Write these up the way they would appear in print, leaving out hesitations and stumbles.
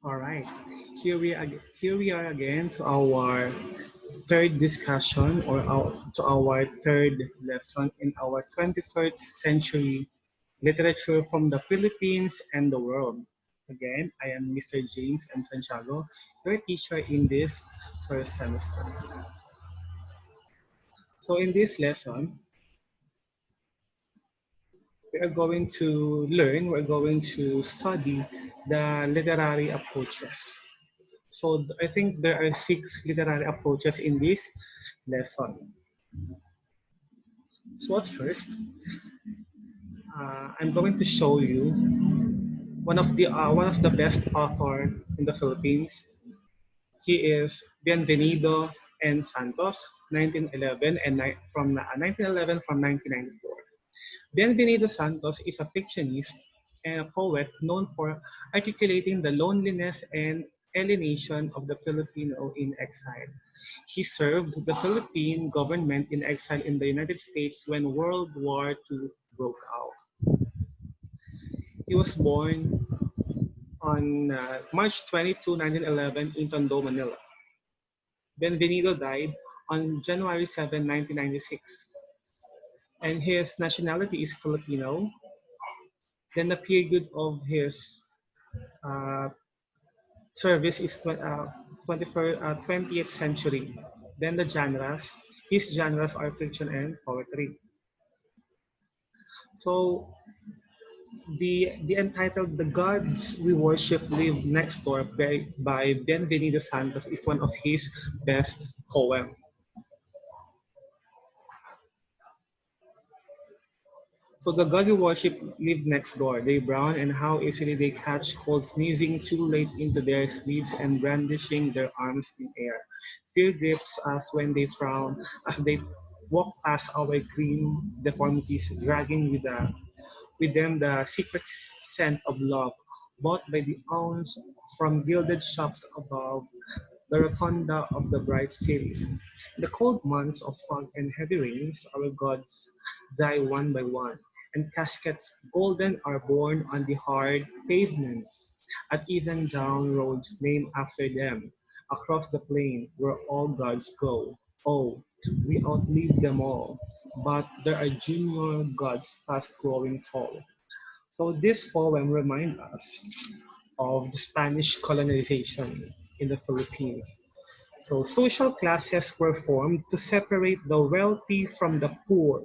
All right, here we are again to our third discussion to our third lesson in our 21st century literature from the Philippines and the world. Again, I am Mr. James M. Santiago, your teacher in this first semester. So in this lesson, we're going to study the literary approaches. So I think there are six literary approaches in this lesson. So what's first? I'm going to show you one of the best author in the Philippines. He is Bienvenido and Santos, 1911 and from 1911 from 1994. Bienvenido Santos is a fictionist and a poet known for articulating the loneliness and alienation of the Filipino in exile. He served the Philippine government in exile in the United States when World War II broke out. He was born on March 22, 1911 in Tondo, Manila. Benvenido died on January 7, 1996, and his nationality is Filipino. Then the period of his uh, service is 20th century. Then his genres are fiction and poetry. So the entitled "The Gods We Worship Live Next Door" by Benvenido Santos is one of his best poems. So the god you worship live next door. They brown and how easily they catch cold, sneezing too late into their sleeves and brandishing their arms in air. Fear grips us when they frown as they walk past our green deformities, dragging with them the secret scent of love, bought by the ounce from gilded shops above the rotunda of the bright cities. In the cold months of fog and heavy rains, our gods die one by one, and caskets golden are born on the hard pavements. At even down roads named after them, across the plain where all gods go. Oh, we outlive them all, but there are junior gods fast growing tall. So this poem reminds us of the Spanish colonization in the Philippines. So social classes were formed to separate the wealthy from the poor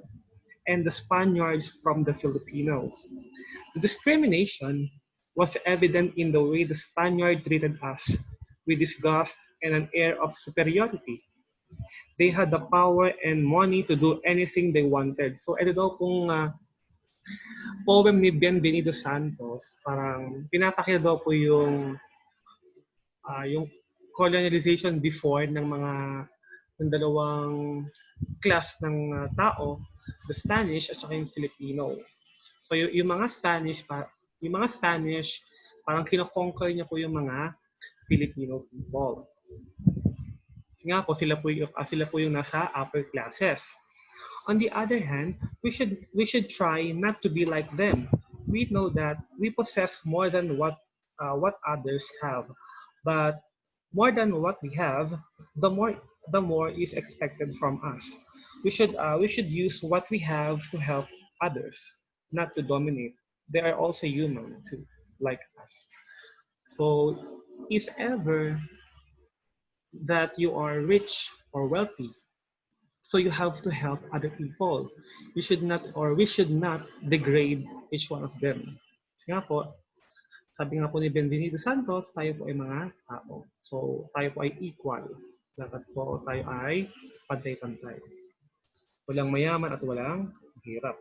and the Spaniards from the Filipinos. The discrimination was evident in the way the Spaniard treated us with disgust and an air of superiority. They had the power and money to do anything they wanted. So ito daw pong poem ni Bienvenido Santos, parang pinapakita daw po yung colonialization before ng dalawang class ng tao, the Spanish at saka yung Filipino. So yung mga Spanish parang kino-conquer niya po yung mga Filipino people. Kasi nga po sila po yung nasa upper classes. On the other hand, we should try not to be like them. We know that we possess more than what others have, but more than what we have, the more is expected from us. We should use what we have to help others, not to dominate. They are also human too, like us. So, if ever that you are rich or wealthy, so you have to help other people. You should not or we should not degrade each one of them. Kasi nga po, sabi nga po ni Benvenido Santos, tayo po ay mga tao. So tayo po ay equal. Dapat po tayo ay pantay-pantay. Walang mayaman at walang hirap.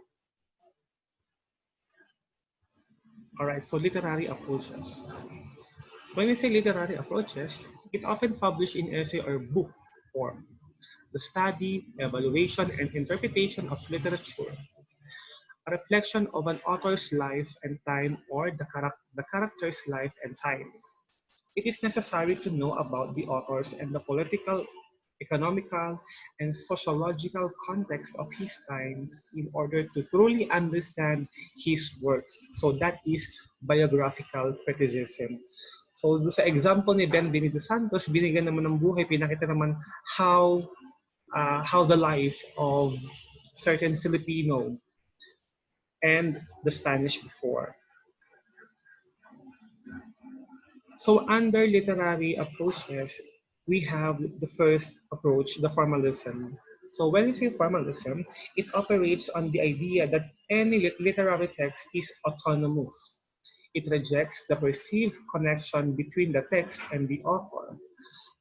Alright, so literary approaches. When we say literary approaches, it often published in essay or book form. The study, evaluation, and interpretation of literature, a reflection of an author's life and time or the character's life and times. It is necessary to know about the authors and the political, economical, and sociological context of his times in order to truly understand his works. So that is biographical criticism. So sa example ni Ben Benito Santos, binigyan naman ng buhay, pinakita naman how the life of certain Filipino and the Spanish before. So under literary approaches, we have the first approach, the formalism. So when we say formalism, it operates on the idea that any literary text is autonomous. It rejects the perceived connection between the text and the author.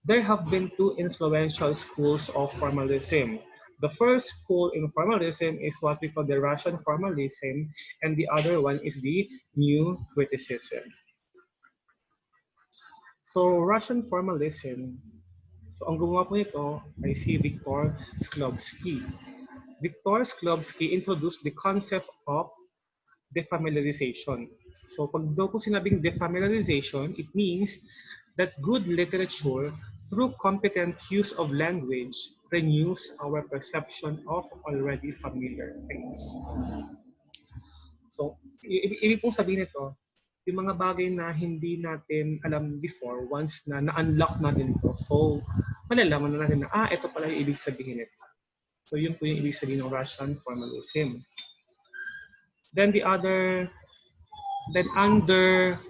There have been two influential schools of formalism. The first school in formalism is what we call the Russian formalism, and the other one is the New Criticism. So Russian formalism, so ang gumawa po nito ay si Viktor Shklovsky. Viktor Shklovsky introduced the concept of defamiliarization. So pag daw po sinabing defamiliarization, it means that good literature through competent use of language renews our perception of already familiar things. So, ibig pong sabihin nito, yung mga bagay na hindi natin alam before, once na na-unlock natin ito, so malalaman na natin na, ito pala yung ibig sabihin nito. So, yun po yung ibig sabihin ng Russian formalism. Then under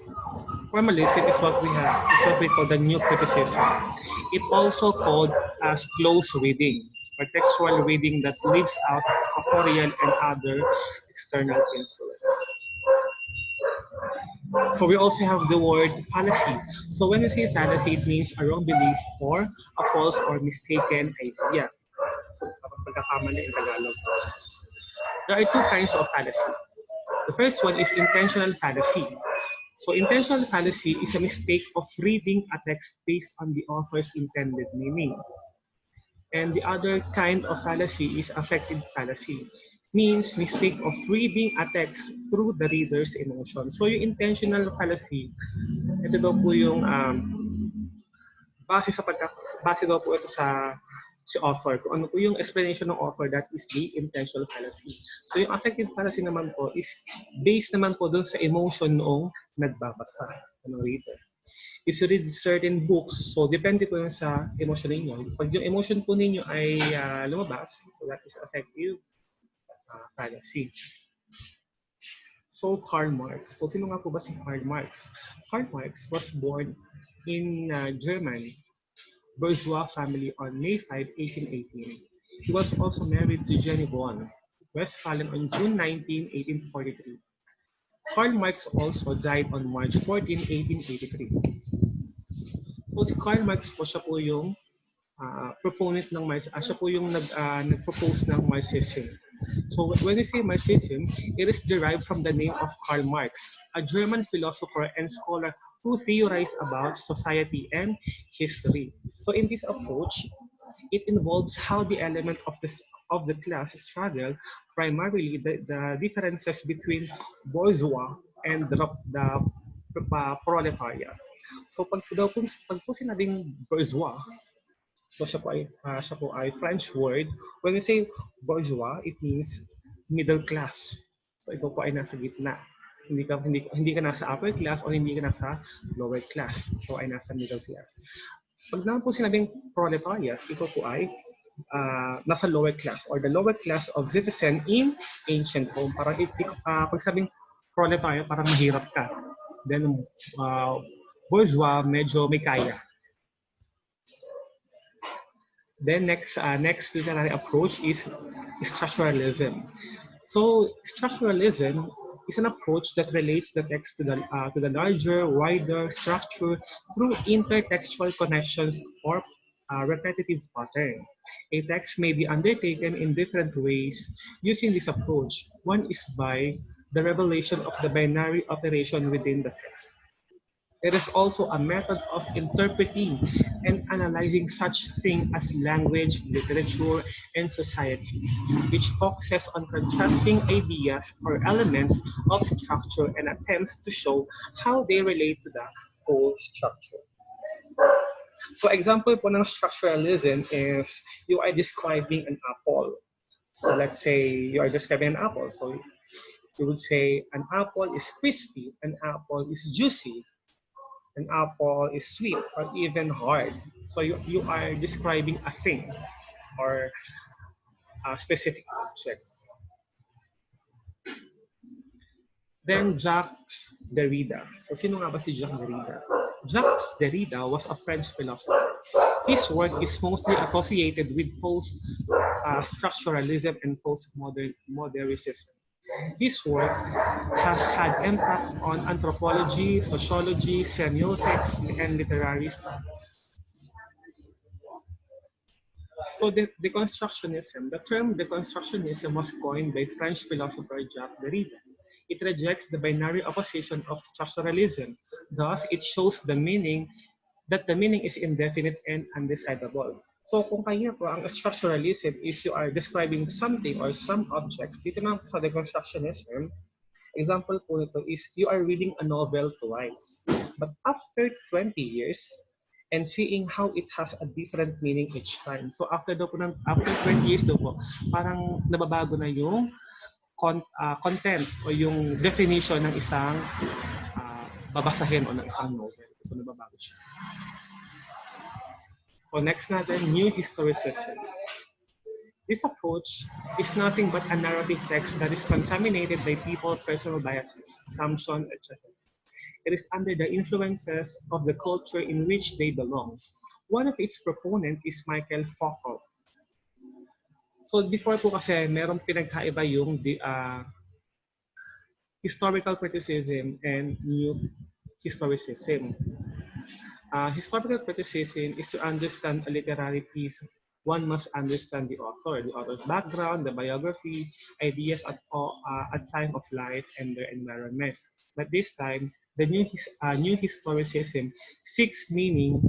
formalism is what we have, is what we call the New Criticism. It also called as close reading, or textual reading that leaves out authorial and other external influence. So we also have the word fallacy. So when you say fallacy, it means a wrong belief or a false or mistaken idea. So pagkakamali in Tagalog. There are two kinds of fallacy. The first one is intentional fallacy. So intentional fallacy is a mistake of reading a text based on the author's intended meaning. And the other kind of fallacy is affective fallacy. Means mistake of reading a text through the reader's emotion. So yung intentional fallacy, ito daw po yung base daw po ito sa si author. Kung ano po yung explanation ng author, that is the intentional fallacy. So yung affective fallacy naman po is based naman po doon sa emotion noong nagbabasa, ng reader. If you read certain books, so depende po yun sa emotion ninyo. Pag yung emotion po ninyo ay lumabas, so that is affective fallacy. So Karl Marx. So sino nga po ba si Karl Marx? Karl Marx was born in Germany, bourgeois family on May 5, 1818. He was also married to Jenny von Westphalen on June 19, 1843. Karl Marx also died on March 14, 1883. So si Karl Marx po, siya po yung proponent ng Marxism. Siya po yung nag-propose ng Marxism. So when we say Marxism, it is derived from the name of Karl Marx, a German philosopher and scholar who theorized about society and history. So in this approach, it involves how the element of the class struggle, primarily the differences between bourgeois and the proletariat. So pag po sinabing bourgeois, so siya po ay French word. When we say bourgeois, it means middle class. So ito po ay nasa gitna. Hindi ka nasa upper class o hindi ka nasa lower class. So ay nasa middle class. Pag naman po sinabing proletariat, ito po ay nasa lower class or the lower class of citizen in ancient Rome. Parang pag sabing proletariat, parang mahirap ka. Then bourgeois, medyo may kaya. Then next literary approach is structuralism. So structuralism is an approach that relates the text to the larger, wider structure through intertextual connections or repetitive pattern. A text may be undertaken in different ways using this approach. One is by the revelation of the binary operation within the text. It is also a method of interpreting and analyzing such things as language, literature, and society, which focuses on contrasting ideas or elements of structure and attempts to show how they relate to the whole structure. So example po ng structuralism is you are describing an apple. So let's say you are describing an apple. So you would say an apple is crispy, an apple is juicy. An apple is sweet or even hard. So you are describing a thing or a specific object. Then Jacques Derrida. So sino nga ba si Jacques Derrida? Jacques Derrida was a French philosopher. His work is mostly associated with post-structuralism and post-modernism. His work has had impact on anthropology, sociology, semiotics, and literary studies. So the term deconstructionism was coined by French philosopher Jacques Derrida. It rejects the binary opposition of structuralism. Thus, it shows that the meaning is indefinite and undecidable. So kung kaya po, ang structuralism is you are describing something or some objects. Dito na sa deconstructionism, example po nito is you are reading a novel twice. But after 20 years, and seeing how it has a different meaning each time. So after 20 years daw po, parang nababago na yung content o yung definition ng isang babasahin o ng isang novel. So nababago siya. So next natin, new historicism. This approach is nothing but a narrative text that is contaminated by people's personal biases, assumptions, etc. It is under the influences of the culture in which they belong. One of its proponents is Michael Foucault. So before po kasi merong pinagkaiba yung historical criticism and new historicism. Historical criticism is to understand a literary piece. One must understand the author's background, the biography, ideas at time of life, and their environment. But this time, the new historicism seeks meaning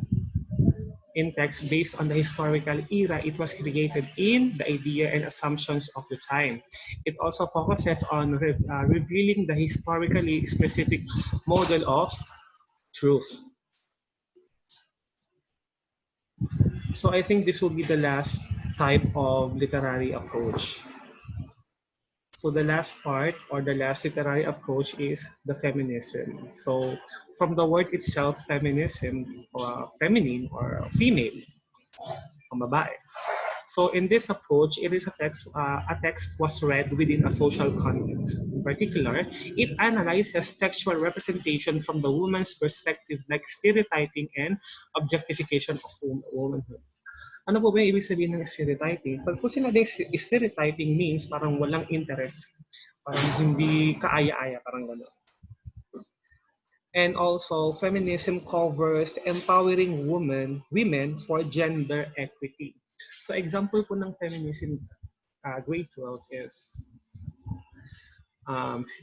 in text based on the historical era it was created in, the idea and assumptions of the time. It also focuses on revealing the historically specific model of truth. So I think this will be the last type of literary approach. So the last part or the last literary approach is the feminism. So from the word itself, feminism, feminine or female, ang babae. So in this approach, it is a text was read within a social context. In particular, it analyzes textual representation from the woman's perspective like stereotyping and objectification of womanhood. Ano po ba yung ibig sabihin ng stereotyping? Pag po sinabing stereotyping means parang walang interest, parang hindi kaaya-aya, parang gano'n. And also, feminism covers empowering women for gender equity. So example po ng feminism grade 12 is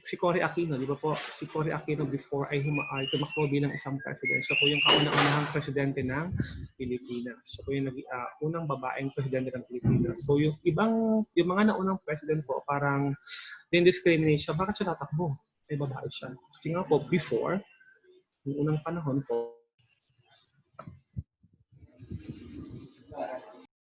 si Cory Aquino, di ba po? Si Cory Aquino before ay tumakbo bilang isang president. Siya po yung kauna-unahang presidente ng Pilipinas. Siya po yung unang babaeng presidente ng Pilipinas. So yung mga naunang president po, parang din-discriminate siya. Bakit siya tatakbo? Ay babae siya. Kasi nga po, before, yung unang panahon po,